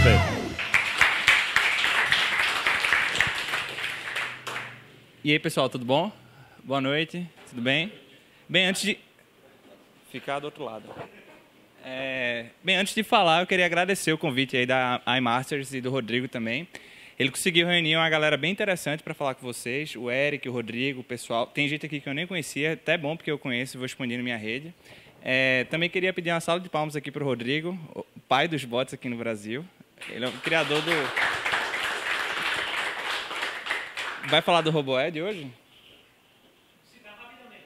Perfeito. E aí, pessoal, tudo bom? Boa noite, tudo bem? Bem, antes de... Ficar do outro lado. Bem, antes de falar, eu queria agradecer o convite aí da iMasters e do Rodrigo também. Ele conseguiu reunir uma galera bem interessante para falar com vocês, o Eric, o Rodrigo, o pessoal. Tem gente aqui que eu nem conhecia, até bom porque eu conheço e vou expandir na minha rede. Também queria pedir uma salva de palmas aqui para o Rodrigo, o pai dos bots aqui no Brasil. Ele é o criador do... Vai falar do RoboEd hoje?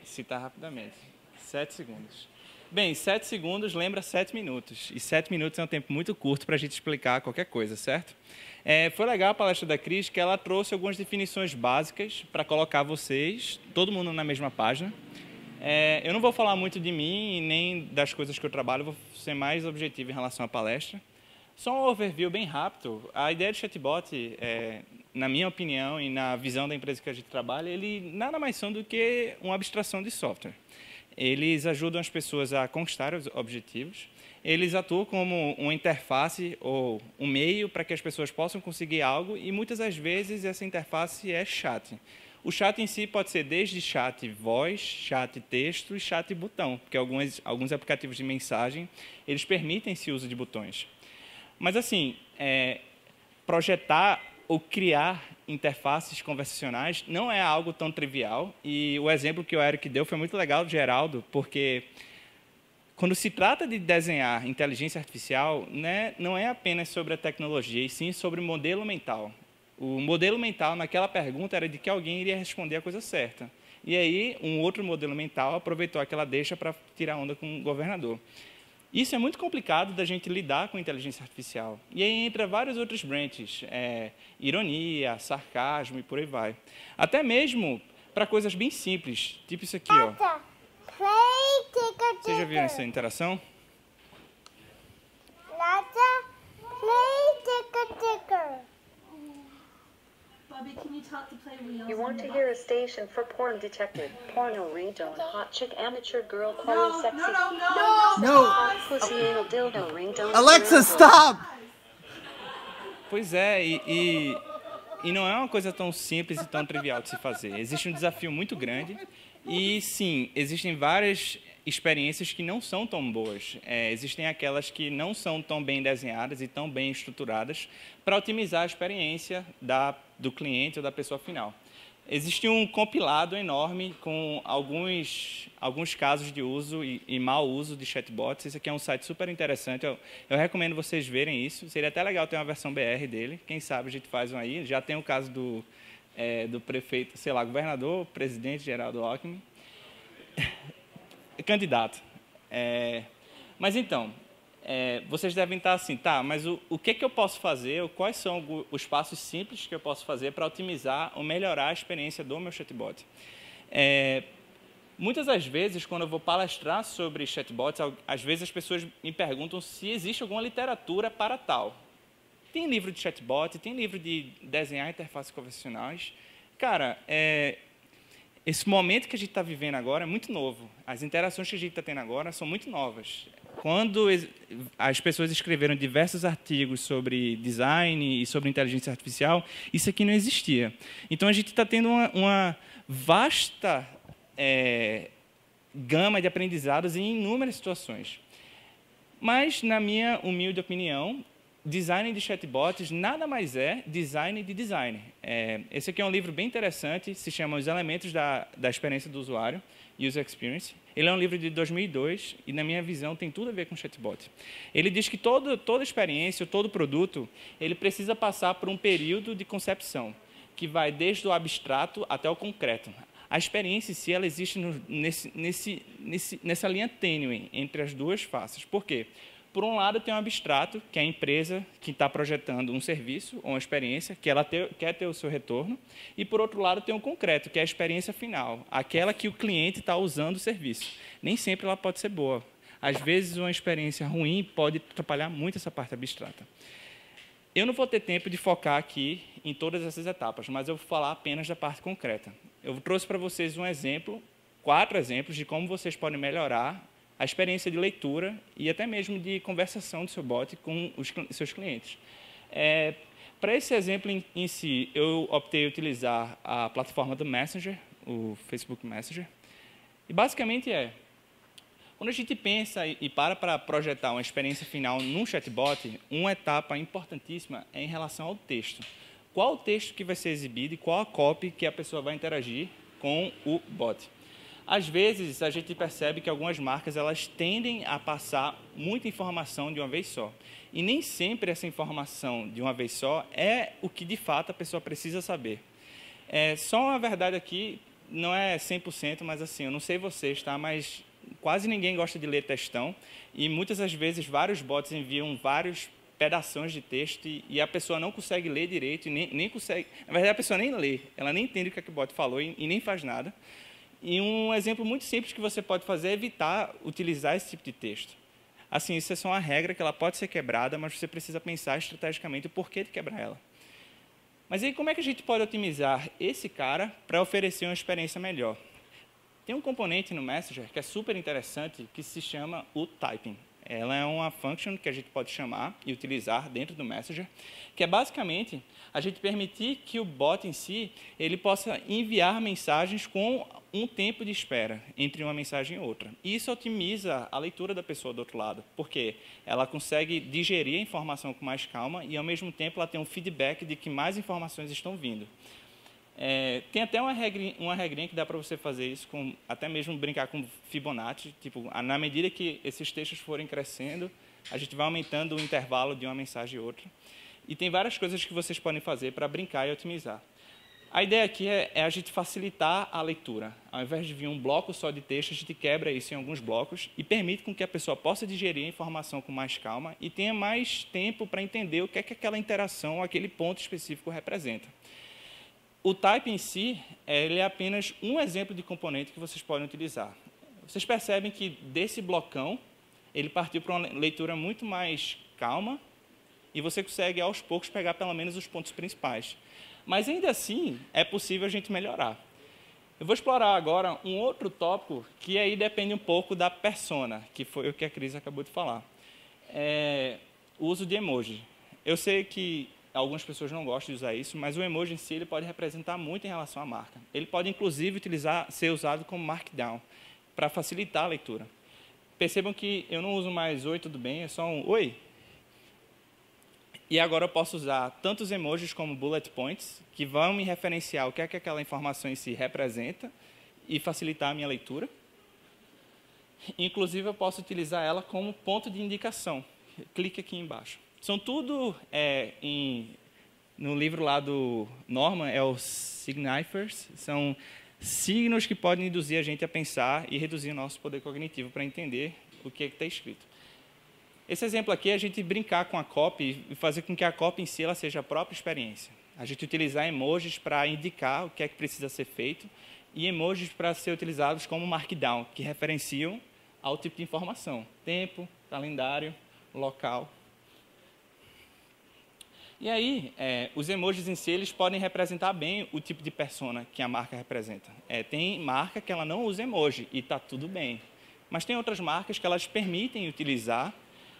Citar rapidamente. 7 segundos. Bem, 7 segundos lembra 7 minutos. E 7 minutos é um tempo muito curto para a gente explicar qualquer coisa, certo? Foi legal a palestra da Cris, que ela trouxe algumas definições básicas para colocar vocês, todo mundo na mesma página. Eu não vou falar muito de mim e nem das coisas que eu trabalho, vou ser mais objetivo em relação à palestra. Só um overview bem rápido. A ideia de chatbot, na minha opinião e na visão da empresa que a gente trabalha, ele nada mais são do que uma abstração de software. Eles ajudam as pessoas a conquistar os objetivos. Eles atuam como uma interface ou um meio para que as pessoas possam conseguir algo e muitas das vezes essa interface é chat. O chat em si pode ser desde chat voz, chat texto e chat botão, porque alguns aplicativos de mensagem eles permitem esse uso de botões. Mas, assim, projetar ou criar interfaces conversacionais não é algo tão trivial. E o exemplo que o Eric deu foi muito legal do Geraldo, porque quando se trata de desenhar inteligência artificial, né, não é apenas sobre a tecnologia, e sim sobre o modelo mental. O modelo mental, naquela pergunta, era de que alguém iria responder a coisa certa. E aí, um outro modelo mental aproveitou aquela deixa para tirar onda com o governador. Isso é muito complicado da gente lidar com inteligência artificial. E aí entra vários outros branches, ironia, sarcasmo e por aí vai. Até mesmo para coisas bem simples, tipo isso aqui, ó. Vocês já viram essa interação? Bobby, can you talk to play wheels? You want to hear a station for porn detective, porno ringtone, hot chick, amateur girl, quality, sexy, hot pussy, anal dildo ringtone. Alexa, stop! Pois é, e não é uma coisa tão simples e tão trivial de se fazer. Existe um desafio muito grande e, sim, existem várias experiências que não são tão boas. Existem aquelas que não são tão bem desenhadas e tão bem estruturadas para otimizar a experiência do cliente ou da pessoa final. Existe um compilado enorme com alguns casos de uso e mau uso de chatbots. Esse aqui é um site super interessante, eu recomendo vocês verem isso. Seria até legal ter uma versão BR dele, quem sabe a gente faz um aí. Já tem o caso do prefeito, sei lá, governador, presidente Geraldo Alckmin, candidato. Mas então, vocês devem estar assim, tá, mas o que eu posso fazer, quais são os passos simples que eu posso fazer para otimizar ou melhorar a experiência do meu chatbot? Muitas das vezes, quando eu vou palestrar sobre chatbots, às vezes as pessoas me perguntam se existe alguma literatura para tal. Tem livro de chatbot, tem livro de desenhar interfaces convencionais. Cara, esse momento que a gente está vivendo agora é muito novo. As interações que a gente está tendo agora são muito novas. Quando as pessoas escreveram diversos artigos sobre design e sobre inteligência artificial, isso aqui não existia. Então, a gente está tendo uma vasta gama de aprendizados em inúmeras situações. Mas, na minha humilde opinião, design de chatbots nada mais é design de design. Esse aqui é um livro bem interessante, se chama Os Elementos da Experiência do Usuário, User Experience. Ele é um livro de 2002 e, na minha visão, tem tudo a ver com chatbot. Ele diz que toda experiência, todo produto, ele precisa passar por um período de concepção, que vai desde o abstrato até o concreto. A experiência em si, ela existe nessa linha tênue entre as duas faces. Por quê? Por um lado, tem o abstrato, que é a empresa que está projetando um serviço ou uma experiência, que ela quer ter o seu retorno. E, por outro lado, tem o concreto, que é a experiência final, aquela que o cliente está usando o serviço. Nem sempre ela pode ser boa. Às vezes, uma experiência ruim pode atrapalhar muito essa parte abstrata. Eu não vou ter tempo de focar aqui em todas essas etapas, mas eu vou falar apenas da parte concreta. Eu trouxe para vocês um exemplo, 4 exemplos de como vocês podem melhorar a experiência de leitura e até mesmo de conversação do seu bot com os seus clientes. Para esse exemplo em si, eu optei por utilizar a plataforma do Messenger, o Facebook Messenger. E basicamente quando a gente pensa e para projetar uma experiência final num chatbot, uma etapa importantíssima é em relação ao texto. Qual o texto que vai ser exibido e qual a copy que a pessoa vai interagir com o bot. Às vezes, a gente percebe que algumas marcas elas tendem a passar muita informação de uma vez só. E nem sempre essa informação de uma vez só é o que, de fato, a pessoa precisa saber. Só uma verdade aqui, não é 100%, mas assim, eu não sei vocês, tá? Mas quase ninguém gosta de ler textão. E muitas das vezes, vários bots enviam vários pedaços de texto e a pessoa não consegue ler direito, e nem consegue... Na verdade, a pessoa nem lê, ela nem entende o que o bot falou e nem faz nada. E um exemplo muito simples que você pode fazer é evitar utilizar esse tipo de texto. Assim, isso é só uma regra que ela pode ser quebrada, mas você precisa pensar estrategicamente o porquê de quebrar ela. Mas aí, como é que a gente pode otimizar esse cara para oferecer uma experiência melhor? Tem um componente no Messenger que é super interessante, que se chama o typing. Ela é uma function que a gente pode chamar e utilizar dentro do Messenger, que é basicamente a gente permitir que o bot em si ele possa enviar mensagens com um tempo de espera entre uma mensagem e outra. E isso otimiza a leitura da pessoa do outro lado, porque ela consegue digerir a informação com mais calma e, ao mesmo tempo, ela tem um feedback de que mais informações estão vindo. Tem até uma regrinha que dá para você fazer isso, até mesmo brincar com Fibonacci. Tipo, na medida que esses textos forem crescendo, a gente vai aumentando o intervalo de uma mensagem e outra. E tem várias coisas que vocês podem fazer para brincar e otimizar. A ideia aqui é a gente facilitar a leitura. Ao invés de vir um bloco só de texto, a gente quebra isso em alguns blocos e permite com que a pessoa possa digerir a informação com mais calma e tenha mais tempo para entender o que é que aquela interação, aquele ponto específico representa. O type em si, ele é apenas um exemplo de componente que vocês podem utilizar. Vocês percebem que desse blocão, ele partiu para uma leitura muito mais calma e você consegue, aos poucos, pegar pelo menos os pontos principais. Mas, ainda assim, é possível a gente melhorar. Eu vou explorar agora um outro tópico que aí depende um pouco da persona, que foi o que a Cris acabou de falar. O uso de emoji. Eu sei que algumas pessoas não gostam de usar isso, mas o emoji em si ele pode representar muito em relação à marca. Ele pode, inclusive, ser usado como markdown, para facilitar a leitura. Percebam que eu não uso mais oi, tudo bem, é só um oi. E agora eu posso usar tanto os emojis como bullet points, que vão me referenciar o que é que aquela informação em si representa e facilitar a minha leitura. Inclusive, eu posso utilizar ela como ponto de indicação. Clique aqui embaixo. São tudo, no livro lá do Norman, é os signifiers, são signos que podem induzir a gente a pensar e reduzir o nosso poder cognitivo para entender o que está escrito. Esse exemplo aqui é a gente brincar com a copy e fazer com que a copy em si ela seja a própria experiência. A gente utilizar emojis para indicar o que é que precisa ser feito e emojis para ser utilizados como markdown, que referenciam ao tipo de informação. Tempo, calendário, local. E aí, os emojis em si eles podem representar bem o tipo de persona que a marca representa. Tem marca que ela não usa emoji e está tudo bem. Mas tem outras marcas que elas permitem utilizar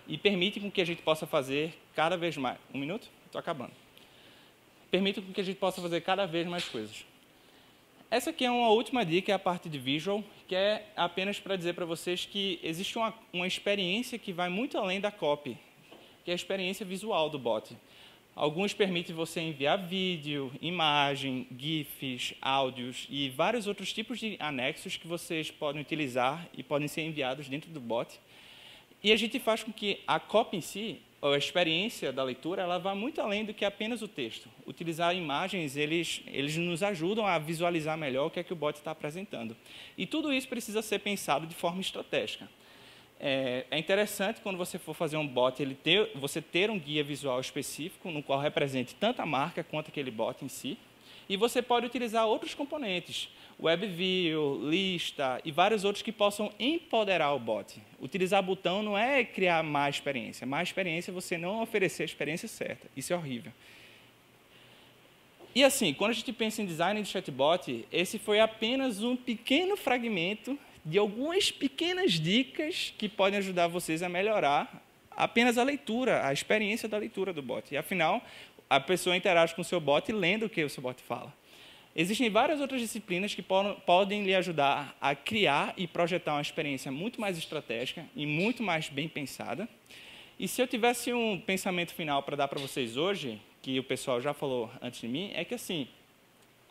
e permite com que a gente possa fazer cada vez mais... Um minuto? Estou acabando. Permite com que a gente possa fazer cada vez mais coisas. Essa aqui é uma última dica, é a parte de visual, que é apenas para dizer para vocês que existe uma experiência que vai muito além da copy, que é a experiência visual do bot. Alguns permitem você enviar vídeo, imagem, GIFs, áudios e vários outros tipos de anexos que vocês podem utilizar e podem ser enviados dentro do bot. E a gente faz com que a copy em si, ou a experiência da leitura, ela vá muito além do que apenas o texto. Utilizar imagens, eles nos ajudam a visualizar melhor o que é que o bot está apresentando. E tudo isso precisa ser pensado de forma estratégica. É interessante quando você for fazer um bot, você ter um guia visual específico, no qual represente tanto a marca quanto aquele bot em si. E você pode utilizar outros componentes, WebView, lista e vários outros que possam empoderar o bot. Utilizar botão não é criar má experiência. Má experiência é você não oferecer a experiência certa. Isso é horrível. E assim, quando a gente pensa em design de chatbot, esse foi apenas um pequeno fragmento de algumas pequenas dicas que podem ajudar vocês a melhorar apenas a leitura, a experiência da leitura do bot. E, afinal, a pessoa interage com o seu bot lendo o que o seu bot fala. Existem várias outras disciplinas que podem lhe ajudar a criar e projetar uma experiência muito mais estratégica e muito mais bem pensada. E se eu tivesse um pensamento final para dar para vocês hoje, que o pessoal já falou antes de mim, é que, assim,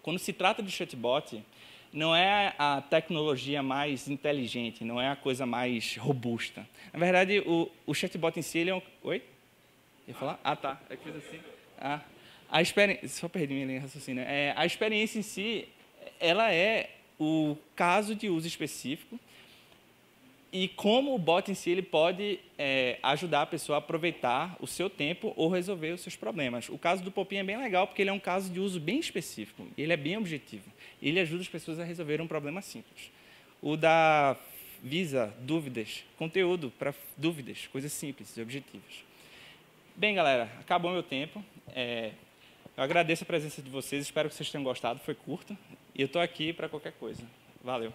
quando se trata de chatbot, não é a tecnologia mais inteligente, não é a coisa mais robusta. Na verdade, o chatbot em si, ele é um... Oi? Ia falar? Ah, tá. Eu fiz assim. Ah. A experiência... Só perdi minha linha de raciocínio. A experiência em si, ela é o caso de uso específico e como o bot em si ele pode ajudar a pessoa a aproveitar o seu tempo ou resolver os seus problemas. O caso do Popinho é bem legal porque ele é um caso de uso bem específico, ele é bem objetivo. Ele ajuda as pessoas a resolver um problema simples. O da Visa, dúvidas, conteúdo para dúvidas, coisas simples e objetivas. Bem, galera, acabou meu tempo. Eu agradeço a presença de vocês, espero que vocês tenham gostado, foi curto. E eu estou aqui para qualquer coisa. Valeu.